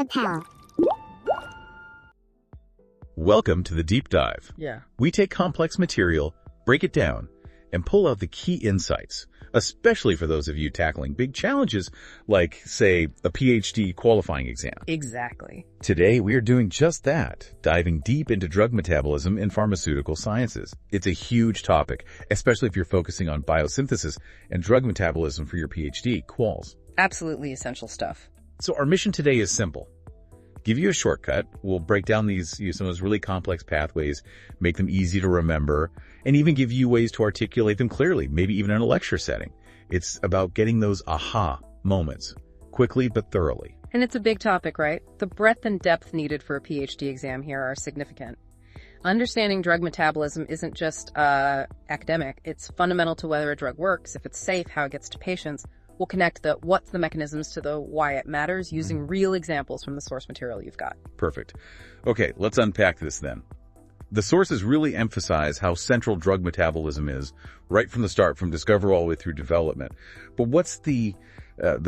lapel. Welcome to the deep dive. Yeah. We take complex material, break it down, and pull out the key insights, especially for those of you tackling big challenges like, say, a PhD qualifying exam. Exactly. Today, we are doing just that, diving deep into drug metabolism in pharmaceutical sciences. It's a huge topic, especially if you're focusing on biosynthesis and drug metabolism for your PhD quals. Absolutely essential stuff. So our mission today is simple. Give you a shortcut. We'll break down some of those really complex pathways, make them easy to remember, and even give you ways to articulate them clearly, maybe even in a lecture setting. It's about getting those aha moments, quickly but thoroughly. And it's a big topic, right? The breadth and depth needed for a PhD exam here are significant. Understanding drug metabolism isn't just academic. It's fundamental to whether a drug works, if it's safe, how it gets to patients. We'll connect the what's the mechanisms to the why it matters using real examples from the source material you've got. Perfect. Okay, let's unpack this then. The sources really emphasize how central drug metabolism is right from the start, from discovery all the way through development. But what's the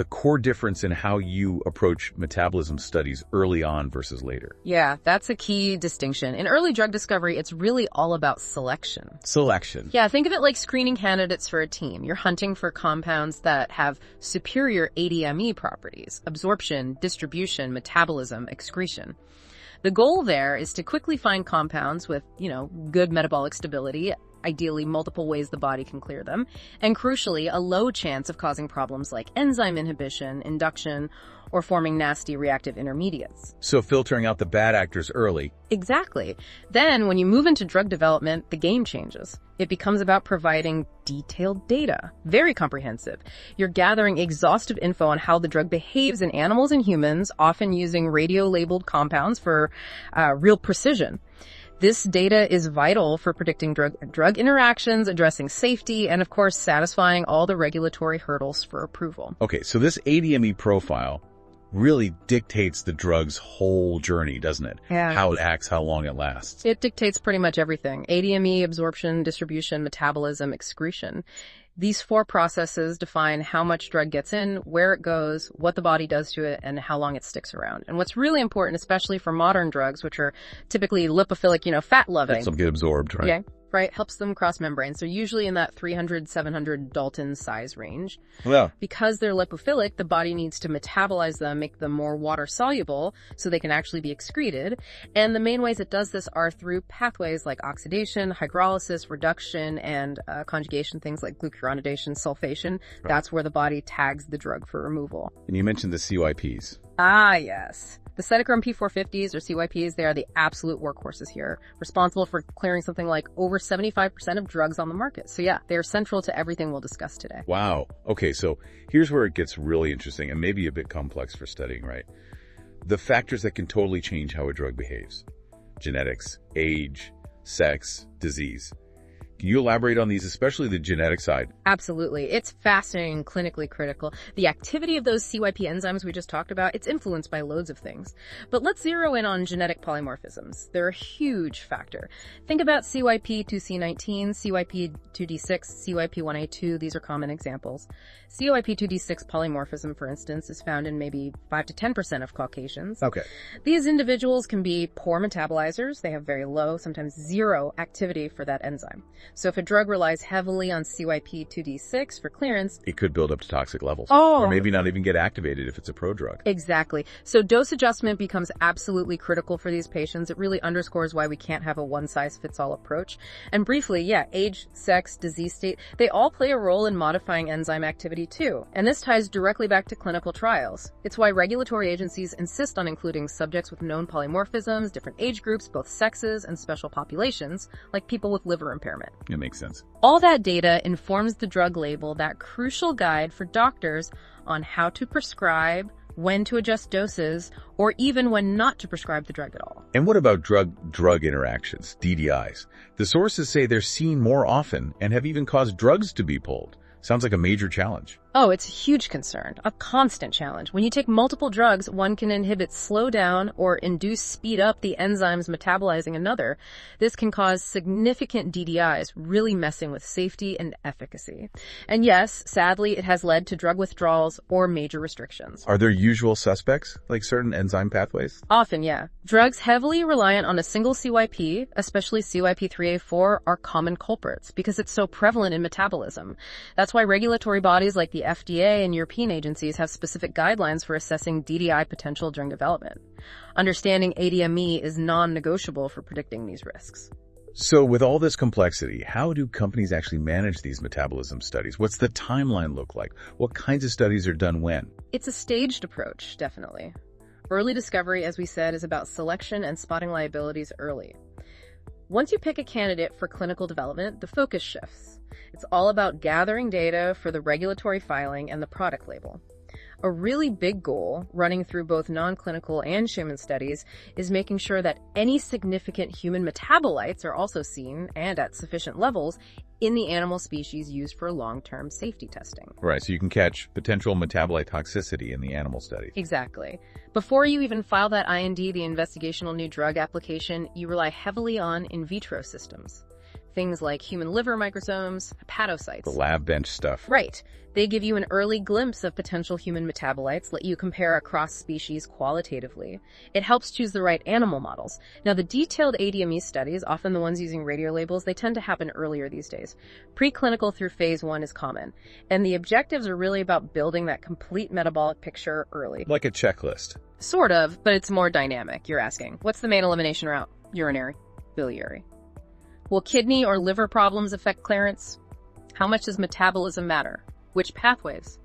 core difference in how you approach metabolism studies early on versus later? Yeah, that's a key distinction. In early drug discovery, it's really all about selection. Selection. Yeah, think of it like screening candidates for a team. You're hunting for compounds that have superior ADME properties: absorption, distribution, metabolism, excretion. The goal there is to quickly find compounds with, good metabolic stability, ideally multiple ways the body can clear them, and crucially, a low chance of causing problems like enzyme inhibition, induction, or forming nasty reactive intermediates. So filtering out the bad actors early. Exactly. Then, when you move into drug development, the game changes. It becomes about providing detailed data, very comprehensive. You're gathering exhaustive info on how the drug behaves in animals and humans, often using radio-labeled compounds for real precision. This data is vital for predicting drug interactions, addressing safety, and of course, satisfying all the regulatory hurdles for approval. Okay, so this ADME profile really dictates the drug's whole journey, doesn't it? Yeah. How it acts, how long it lasts. It dictates pretty much everything. ADME, absorption, distribution, metabolism, excretion. These four processes define how much drug gets in, where it goes, what the body does to it, and how long it sticks around. And what's really important, especially for modern drugs, which are typically lipophilic, fat-loving. Some get absorbed, right? Yeah, right. Helps them cross membranes. They're usually in that 300, 700 Dalton size range. Yeah. Because they're lipophilic, the body needs to metabolize them, make them more water-soluble so they can actually be excreted. And the main ways it does this are through pathways like oxidation, hydrolysis, reduction, and conjugation, things like glucuronidation, sulfation. Right. That's where the body tags the drug for removal. And you mentioned the CYPs. Ah, yes. The cytochrome P450s or CYPs, they are the absolute workhorses here, responsible for clearing something like over 75% of drugs on the market. So yeah, they are central to everything we'll discuss today. Wow. Okay, so here's where it gets really interesting and maybe a bit complex for studying, right? The factors that can totally change how a drug behaves. Genetics, age, sex, disease. Can you elaborate on these, especially the genetic side? Absolutely. It's fascinating and clinically critical. The activity of those CYP enzymes we just talked about, it's influenced by loads of things. But let's zero in on genetic polymorphisms. They're a huge factor. Think about CYP2C19, CYP2D6, CYP1A2. These are common examples. CYP2D6 polymorphism, for instance, is found in maybe 5 to 10% of Caucasians. Okay. These individuals can be poor metabolizers. They have very low, sometimes zero activity for that enzyme. So if a drug relies heavily on CYP2D6 for clearance, it could build up to toxic levels. Oh. Or maybe not even get activated if it's a prodrug. Exactly. So dose adjustment becomes absolutely critical for these patients. It really underscores why we can't have a one-size-fits-all approach. And briefly, age, sex, disease state, they all play a role in modifying enzyme activity too. And this ties directly back to clinical trials. It's why regulatory agencies insist on including subjects with known polymorphisms, different age groups, both sexes, and special populations, like people with liver impairment. It makes sense. All that data informs the drug label, that crucial guide for doctors on how to prescribe, when to adjust doses, or even when not to prescribe the drug at all. And what about drug-drug interactions, DDIs? The sources say they're seen more often and have even caused drugs to be pulled. Sounds like a major challenge. Oh, it's a huge concern, a constant challenge. When you take multiple drugs, one can inhibit, slow down, or induce speed up the enzymes metabolizing another. This can cause significant DDIs, really messing with safety and efficacy. And yes, sadly, it has led to drug withdrawals or major restrictions. Are there usual suspects, like certain enzyme pathways? Often, yeah. Drugs heavily reliant on a single CYP, especially CYP3A4, are common culprits because it's so prevalent in metabolism. That's why regulatory bodies like the FDA and European agencies have specific guidelines for assessing DDI potential during development. Understanding ADME is non-negotiable for predicting these risks. So with all this complexity, how do companies actually manage these metabolism studies? What's the timeline look like? What kinds of studies are done when? It's a staged approach, definitely. Early discovery, as we said, is about selection and spotting liabilities early. Once you pick a candidate for clinical development, the focus shifts. It's all about gathering data for the regulatory filing and the product label. A really big goal, running through both non-clinical and human studies, is making sure that any significant human metabolites are also seen, and at sufficient levels, in the animal species used for long-term safety testing. Right, so you can catch potential metabolite toxicity in the animal studies. Exactly. Before you even file that IND, the investigational new drug application, you rely heavily on in vitro systems. Things like human liver microsomes, hepatocytes. The lab bench stuff. Right. They give you an early glimpse of potential human metabolites, let you compare across species qualitatively. It helps choose the right animal models. Now, the detailed ADME studies, often the ones using radio labels, they tend to happen earlier these days. Preclinical through phase 1 is common. And the objectives are really about building that complete metabolic picture early. Like a checklist. Sort of, but it's more dynamic, you're asking. What's the main elimination route? Urinary, biliary. Will kidney or liver problems affect clearance? How much does metabolism matter? Which pathways?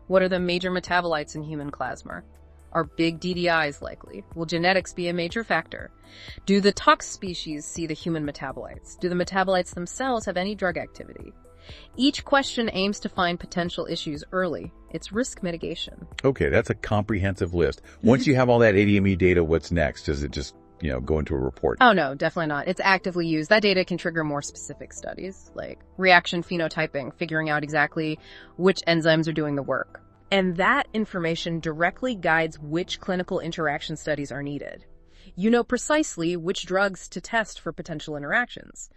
What are the major metabolites in human plasma? Are big DDIs likely? Will genetics be a major factor? Do the tox species see the human metabolites? Do the metabolites themselves have any drug activity? Each question aims to find potential issues early. It's risk mitigation. Okay, that's a comprehensive list. Once you have all that ADME data, what's next? Does it just go into a report? Oh, no, definitely not. It's actively used. That data can trigger more specific studies, like reaction phenotyping, figuring out exactly which enzymes are doing the work. And that information directly guides which clinical interaction studies are needed. You know precisely which drugs to test for potential interactions.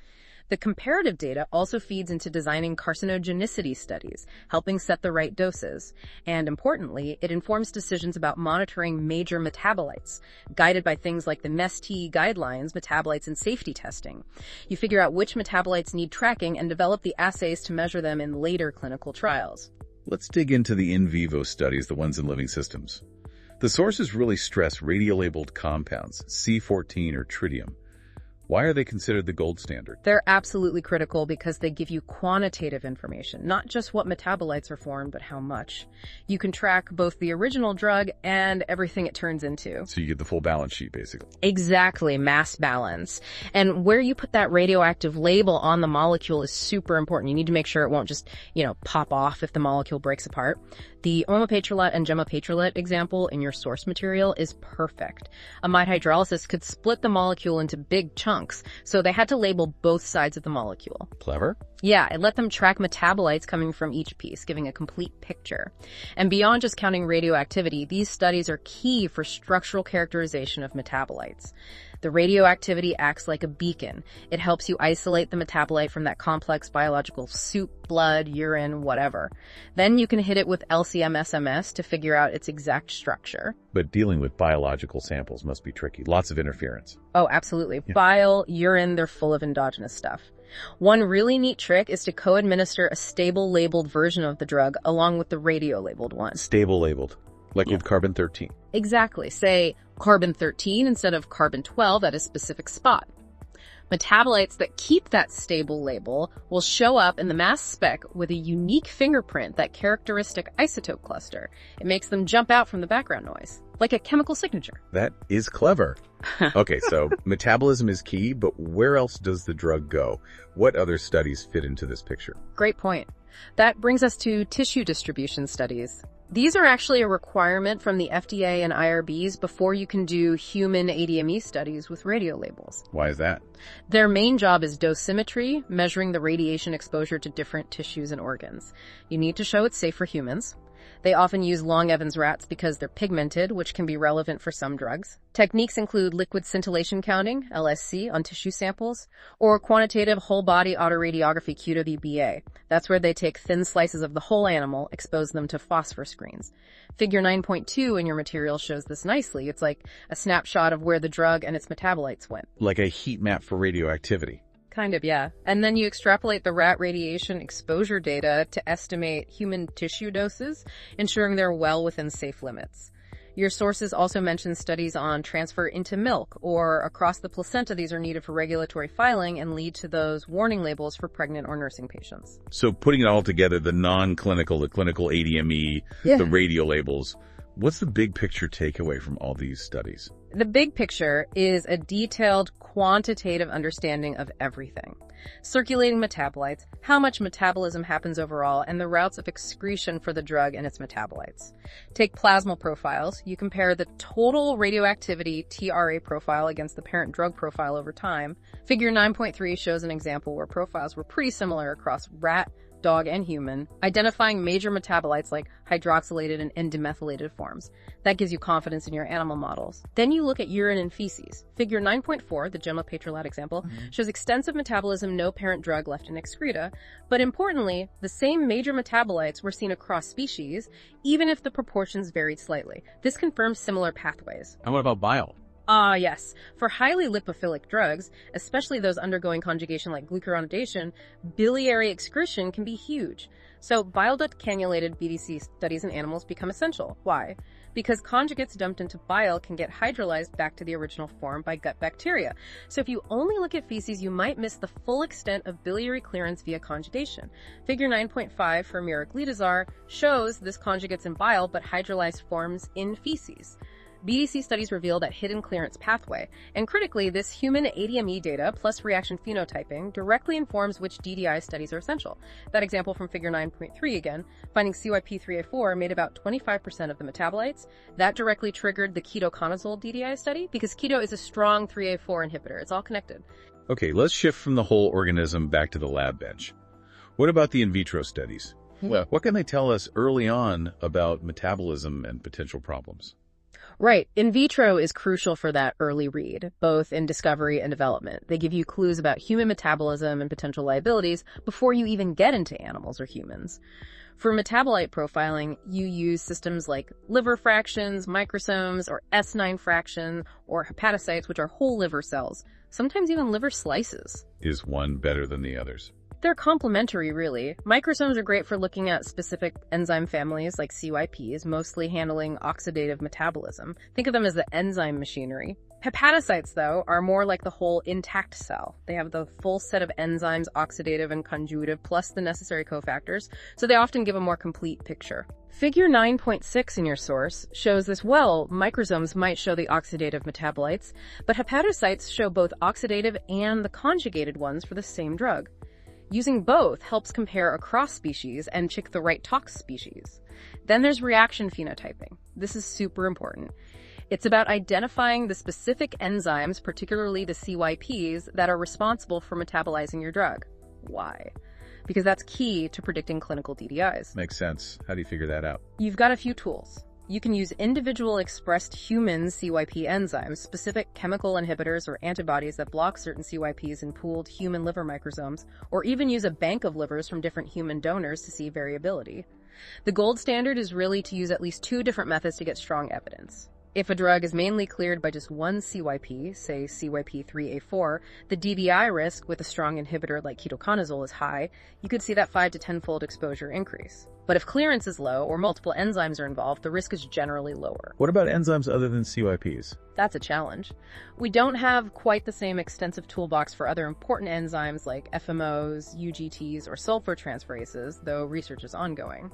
The comparative data also feeds into designing carcinogenicity studies, helping set the right doses. And importantly, it informs decisions about monitoring major metabolites, guided by things like the MEST guidelines, metabolites and safety testing. You figure out which metabolites need tracking and develop the assays to measure them in later clinical trials. Let's dig into the in vivo studies, the ones in living systems. The sources really stress radiolabeled compounds, C14 or tritium. Why are they considered the gold standard? They're absolutely critical because they give you quantitative information, not just what metabolites are formed, but how much. You can track both the original drug and everything it turns into. So you get the full balance sheet, basically. Exactly, mass balance. And where you put that radioactive label on the molecule is super important. You need to make sure it won't just, pop off if the molecule breaks apart. The omopatrolate and gemapatrolate example in your source material is perfect. Amide hydrolysis could split the molecule into big chunks, so they had to label both sides of the molecule. Clever. Yeah, it let them track metabolites coming from each piece, giving a complete picture. And beyond just counting radioactivity, these studies are key for structural characterization of metabolites. The radioactivity acts like a beacon. It helps you isolate the metabolite from that complex biological soup, blood, urine, whatever. Then you can hit it with LCM-SMS to figure out its exact structure. But dealing with biological samples must be tricky. Lots of interference. Oh, absolutely. Yeah. Bile, urine, they're full of endogenous stuff. One really neat trick is to co-administer a stable labeled version of the drug along with the radio-labeled one. Stable labeled. Like with carbon-13. Exactly. Say carbon-13 instead of carbon-12 at a specific spot. Metabolites that keep that stable label will show up in the mass spec with a unique fingerprint, that characteristic isotope cluster. It makes them jump out from the background noise, like a chemical signature. That is clever. Okay, so metabolism is key, but where else does the drug go? What other studies fit into this picture? Great point. That brings us to tissue distribution studies. These are actually a requirement from the FDA and IRBs before you can do human ADME studies with radiolabels. Why is that? Their main job is dosimetry, measuring the radiation exposure to different tissues and organs. You need to show it's safe for humans. They often use Long Evans rats because they're pigmented, which can be relevant for some drugs. Techniques include liquid scintillation counting, LSC, on tissue samples, or quantitative whole-body autoradiography, QWBA. That's where they take thin slices of the whole animal, expose them to phosphor screens. Figure 9.2 in your material shows this nicely. It's like a snapshot of where the drug and its metabolites went. Like a heat map for radioactivity. Kind of, yeah. And then you extrapolate the rat radiation exposure data to estimate human tissue doses, ensuring they're well within safe limits. Your sources also mention studies on transfer into milk or across the placenta. These are needed for regulatory filing and lead to those warning labels for pregnant or nursing patients. So putting it all together, the non-clinical, the clinical ADME, the radio labels, what's the big picture takeaway from all these studies? The big picture is a detailed quantitative understanding of everything. Circulating metabolites, how much metabolism happens overall, and the routes of excretion for the drug and its metabolites. Take plasma profiles. You compare the total radioactivity TRA profile against the parent drug profile over time. Figure 9.3 shows an example where profiles were pretty similar across rat, dog, and human, identifying major metabolites like hydroxylated and N-demethylated forms. That gives you confidence in your animal models. Then you look at urine and feces. Figure 9.4, the Gemma petrolata example, shows extensive metabolism, no parent drug left in excreta, but importantly, the same major metabolites were seen across species, even if the proportions varied slightly. This confirms similar pathways. And what about bile? Yes. For highly lipophilic drugs, especially those undergoing conjugation like glucuronidation, biliary excretion can be huge. So bile duct cannulated BDC studies in animals become essential. Why? Because conjugates dumped into bile can get hydrolyzed back to the original form by gut bacteria. So if you only look at feces, you might miss the full extent of biliary clearance via conjugation. Figure 9.5 for miraglitazar shows this conjugates in bile but hydrolyzed forms in feces. BDC studies reveal that hidden clearance pathway, and critically, this human ADME data plus reaction phenotyping directly informs which DDI studies are essential. That example from figure 9.3 again, finding CYP3A4 made about 25% of the metabolites. That directly triggered the ketoconazole DDI study because keto is a strong 3A4 inhibitor. It's all connected. Okay, let's shift from the whole organism back to the lab bench. What about the in vitro studies? Well, what can they tell us early on about metabolism and potential problems? Right. In vitro is crucial for that early read, both in discovery and development. They give you clues about human metabolism and potential liabilities before you even get into animals or humans. For metabolite profiling, you use systems like liver fractions, microsomes, or S9 fraction, or hepatocytes, which are whole liver cells, sometimes even liver slices. Is one better than the others? They're complementary, really. Microsomes are great for looking at specific enzyme families like CYPs, mostly handling oxidative metabolism. Think of them as the enzyme machinery. Hepatocytes, though, are more like the whole intact cell. They have the full set of enzymes, oxidative and conjugative, plus the necessary cofactors, so they often give a more complete picture. Figure 9.6 in your source shows this well. Microsomes might show the oxidative metabolites, but hepatocytes show both oxidative and the conjugated ones for the same drug. Using both helps compare across species and pick the right tox species. Then there's reaction phenotyping. This is super important. It's about identifying the specific enzymes, particularly the CYPs, that are responsible for metabolizing your drug. Why? Because that's key to predicting clinical DDIs. Makes sense. How do you figure that out? You've got a few tools. You can use individual expressed human CYP enzymes, specific chemical inhibitors or antibodies that block certain CYPs in pooled human liver microsomes, or even use a bank of livers from different human donors to see variability. The gold standard is really to use at least 2 different methods to get strong evidence. If a drug is mainly cleared by just one CYP, say CYP3A4, the DDI risk with a strong inhibitor like ketoconazole is high. You could see that 5 to 10-fold exposure increase. But if clearance is low or multiple enzymes are involved, the risk is generally lower. What about enzymes other than CYPs? That's a challenge. We don't have quite the same extensive toolbox for other important enzymes like FMOs, UGTs, or sulfur transferases, though research is ongoing.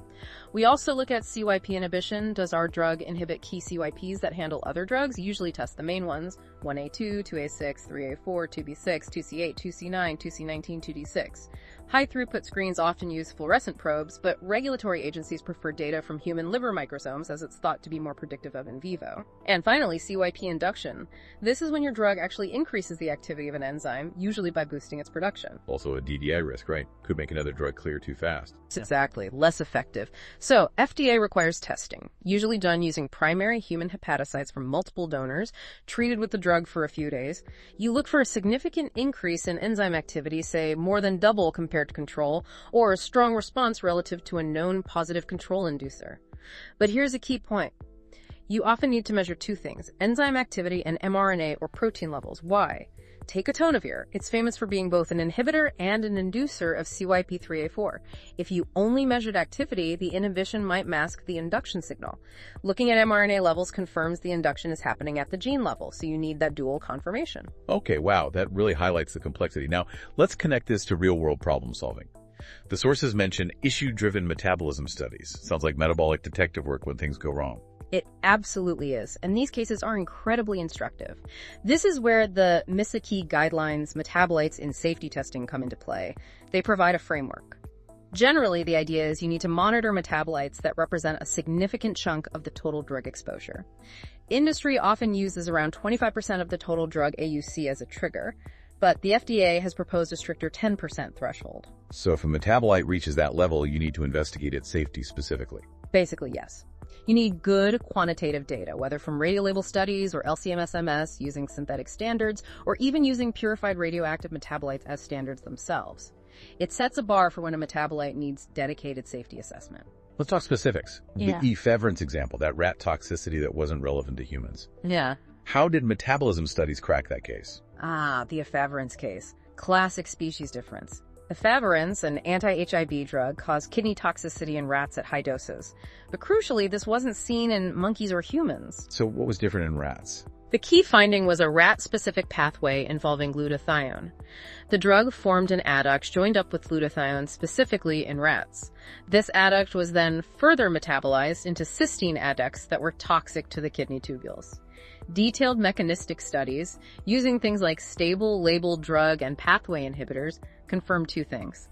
We also look at CYP inhibition. Does our drug inhibit key CYPs that handle other drugs? Usually test the main ones: 1A2, 2A6, 3A4, 2B6, 2C8, 2C9, 2C19, 2D6. High-throughput screens often use fluorescent probes, but regulatory agencies prefer data from human liver microsomes as it's thought to be more predictive of in vivo. And finally, CYP induction. This is when your drug actually increases the activity of an enzyme, usually by boosting its production. Also a DDI risk, right? Could make another drug clear too fast. Exactly, less effective. So, FDA requires testing, usually done using primary human hepatocytes from multiple donors, treated with the drug for a few days. You look for a significant increase in enzyme activity, say more than double compared to control, or a strong response relative to a known positive control inducer. But here's a key point. You often need to measure two things, enzyme activity and mRNA or protein levels. Why? Take atonivirine. It's famous for being both an inhibitor and an inducer of CYP3A4. If you only measured activity, the inhibition might mask the induction signal. Looking at mRNA levels confirms the induction is happening at the gene level, so you need that dual confirmation. Okay, wow, that really highlights the complexity. Now, let's connect this to real-world problem solving. The sources mention issue-driven metabolism studies. Sounds like metabolic detective work when things go wrong. It absolutely is, and these cases are incredibly instructive. This is where the Misaki guidelines, metabolites in safety testing come into play. They provide a framework. Generally, the idea is you need to monitor metabolites that represent a significant chunk of the total drug exposure. Industry often uses around 25% of the total drug AUC as a trigger, but the FDA has proposed a stricter 10% threshold. So if a metabolite reaches that level, you need to investigate its safety specifically. Basically, yes. You need good quantitative data, whether from radiolabel studies or LC-MS using synthetic standards, or even using purified radioactive metabolites as standards themselves. It sets a bar for when a metabolite needs dedicated safety assessment. Let's talk specifics. Yeah. The ephedrins example, that rat toxicity that wasn't relevant to humans. Yeah. How did metabolism studies crack that case? The ephedrins case. Classic species difference. Efavirenz, an anti-HIV drug, caused kidney toxicity in rats at high doses. But crucially, this wasn't seen in monkeys or humans. So what was different in rats? The key finding was a rat-specific pathway involving glutathione. The drug formed an adduct joined up with glutathione specifically in rats. This adduct was then further metabolized into cysteine adducts that were toxic to the kidney tubules. Detailed mechanistic studies, using things like stable labeled drug and pathway inhibitors, confirmed two things.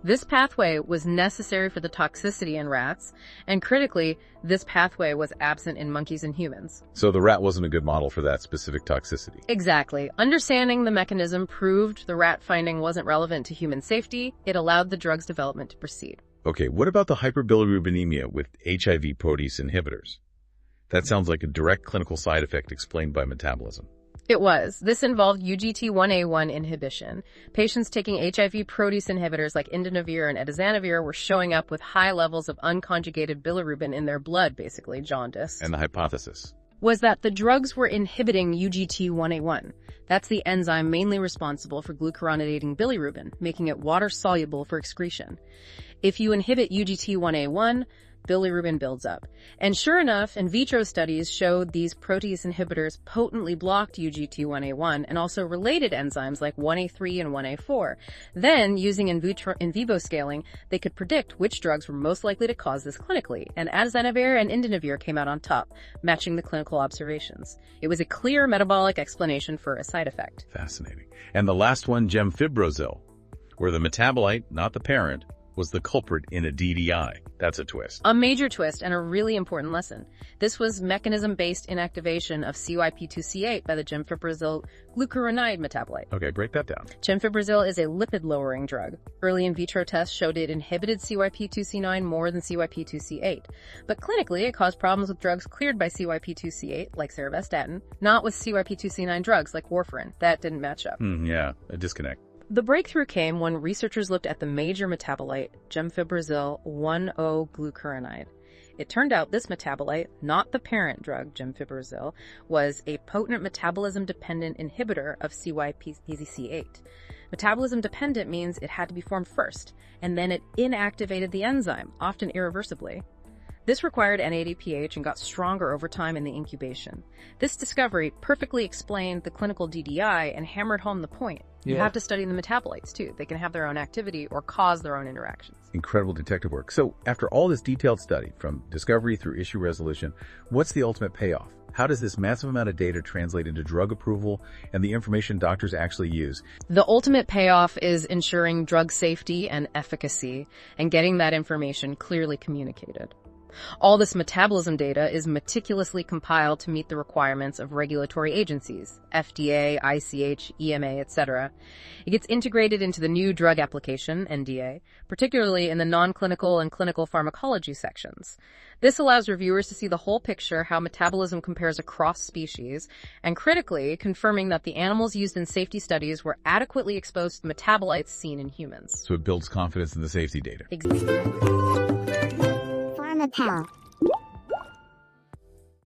This pathway was necessary for the toxicity in rats, and critically, this pathway was absent in monkeys and humans. So the rat wasn't a good model for that specific toxicity. Exactly. Understanding the mechanism proved the rat finding wasn't relevant to human safety. It allowed the drug's development to proceed. Okay, what about the hyperbilirubinemia with HIV protease inhibitors? That sounds like a direct clinical side effect explained by metabolism. It was. This involved UGT1A1 inhibition. Patients taking HIV protease inhibitors like indinavir and etazanavir were showing up with high levels of unconjugated bilirubin in their blood, basically jaundice. And the hypothesis was that the drugs were inhibiting UGT1A1. That's the enzyme mainly responsible for glucuronidating bilirubin, making it water-soluble for excretion. If you inhibit UGT1A1, bilirubin builds up. And sure enough, in vitro studies showed these protease inhibitors potently blocked UGT1A1 and also related enzymes like 1A3 and 1A4. Then, using in vivo scaling, they could predict which drugs were most likely to cause this clinically, and etazanavir and indinavir came out on top, matching the clinical observations. It was a clear metabolic explanation for a side effect. Fascinating. And the last one, gemfibrozil, where the metabolite, not the parent, was the culprit in a DDI. That's a twist. A major twist and a really important lesson. This was mechanism-based inactivation of CYP2C8 by the gemfibrozil glucuronide metabolite. Okay, break that down. Gemfibrozil is a lipid-lowering drug. Early in vitro tests showed it inhibited CYP2C9 more than CYP2C8. But clinically, it caused problems with drugs cleared by CYP2C8, like cerebestatin, not with CYP2C9 drugs like warfarin. That didn't match up. Yeah, a disconnect. The breakthrough came when researchers looked at the major metabolite, gemfibrozil 1,0-glucuronide. It turned out this metabolite, not the parent drug, gemfibrozil, was a potent metabolism-dependent inhibitor of CYP2C8. Metabolism-dependent means it had to be formed first, and then it inactivated the enzyme, often irreversibly. This required N80pH and got stronger over time in the incubation. This discovery perfectly explained the clinical DDI and hammered home the point. You have to study the metabolites, too. They can have their own activity or cause their own interactions. Incredible detective work. So after all this detailed study, from discovery through issue resolution, what's the ultimate payoff? How does this massive amount of data translate into drug approval and the information doctors actually use? The ultimate payoff is ensuring drug safety and efficacy and getting that information clearly communicated. All this metabolism data is meticulously compiled to meet the requirements of regulatory agencies, FDA, ICH, EMA, etc. It gets integrated into the new drug application, NDA, particularly in the non-clinical and clinical pharmacology sections. This allows reviewers to see the whole picture, how metabolism compares across species, and critically, confirming that the animals used in safety studies were adequately exposed to metabolites seen in humans. So it builds confidence in the safety data. Exactly. Pharma Pal.